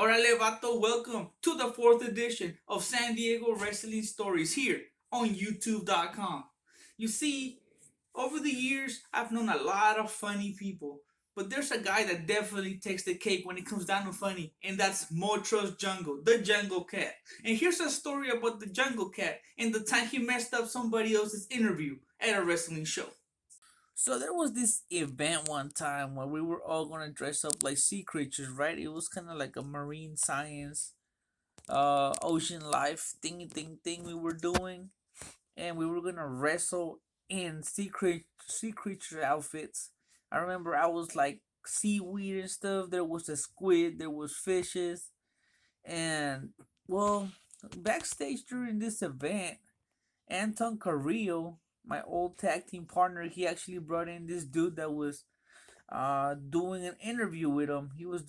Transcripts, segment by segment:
Orale Vato, welcome to the fourth edition of San Diego Wrestling Stories here on YouTube.com. You see, over the years, I've known a lot of funny people, but there's a guy that definitely takes the cake when it comes down to funny, and that's Motros Jungle, the Jungle Cat. And here's a story about the Jungle Cat and the time he messed up somebody else's interview at a wrestling show. So there was this event one time where we were all gonna dress up like sea creatures, right? It was kind of like a marine science, ocean life thing we were doing, and we were gonna wrestle in sea creature outfits. I remember I was like seaweed and stuff. There was a squid, there was fishes, and well, backstage during this event, Anton Carrillo, my old tag team partner, he actually brought in this dude that was doing an interview with him. He was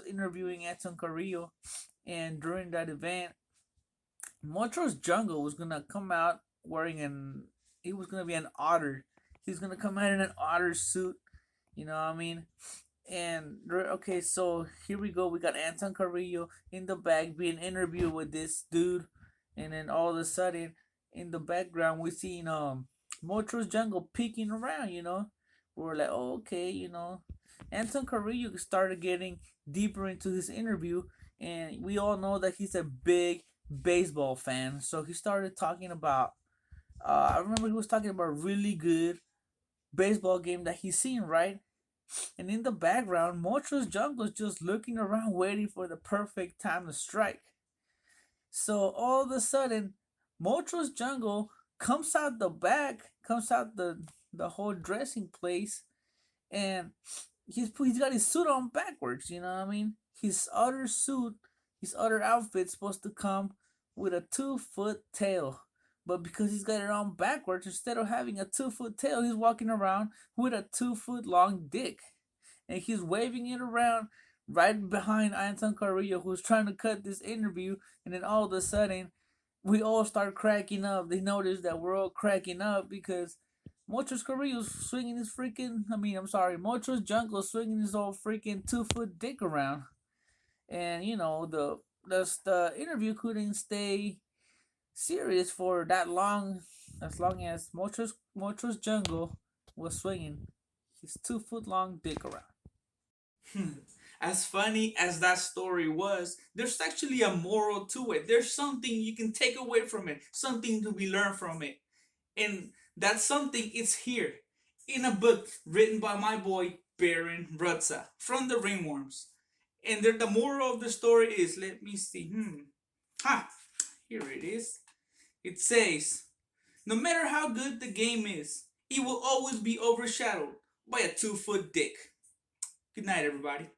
interviewing Anton Carrillo, and during that event, Montrose Jungle was gonna come out wearing an he was gonna be an otter. He's gonna come out in an otter suit. You know what I mean? And okay, so here we go. We got Anton Carrillo in the back being interviewed with this dude, and then all of a sudden, in the background, we seen Montrose Jungle peeking around. We're like, oh, okay, Anton Carrillo started getting deeper into his interview, and we all know that he's a big baseball fan. So he started talking about. I remember he was talking about a really good baseball game that he's seen, right? And in the background, Montrose Jungle's just looking around waiting for the perfect time to strike. So all of a sudden, Montrose Jungle comes out the back, comes out the whole dressing place, and he's got his suit on backwards, you know what I mean? His other suit, his other outfit's supposed to come with a 2 foot tail. But because he's got it on backwards, instead of having a 2 foot tail, he's walking around with a 2 foot long dick. And he's waving it around right behind Anton Carrillo, who's trying to cut this interview. And then all of a sudden, we all start cracking up. They notice that we're all cracking up because Montrose Carrillo's swinging his freaking. I'm sorry, Montrose Jungle swinging his old freaking 2 foot dick around. And the interview couldn't stay serious for that long, as long as Montrose Jungle was swinging his 2 foot long dick around. As funny as that story was, there's actually a moral to it. There's something you can take away from it, something to be learned from it. And that something is here in a book written by my boy Baron Rutza from the Ringworms. And the moral of the story is, let me see. Here it is. It says, no matter how good the game is, it will always be overshadowed by a 2 foot dick. Good night, everybody.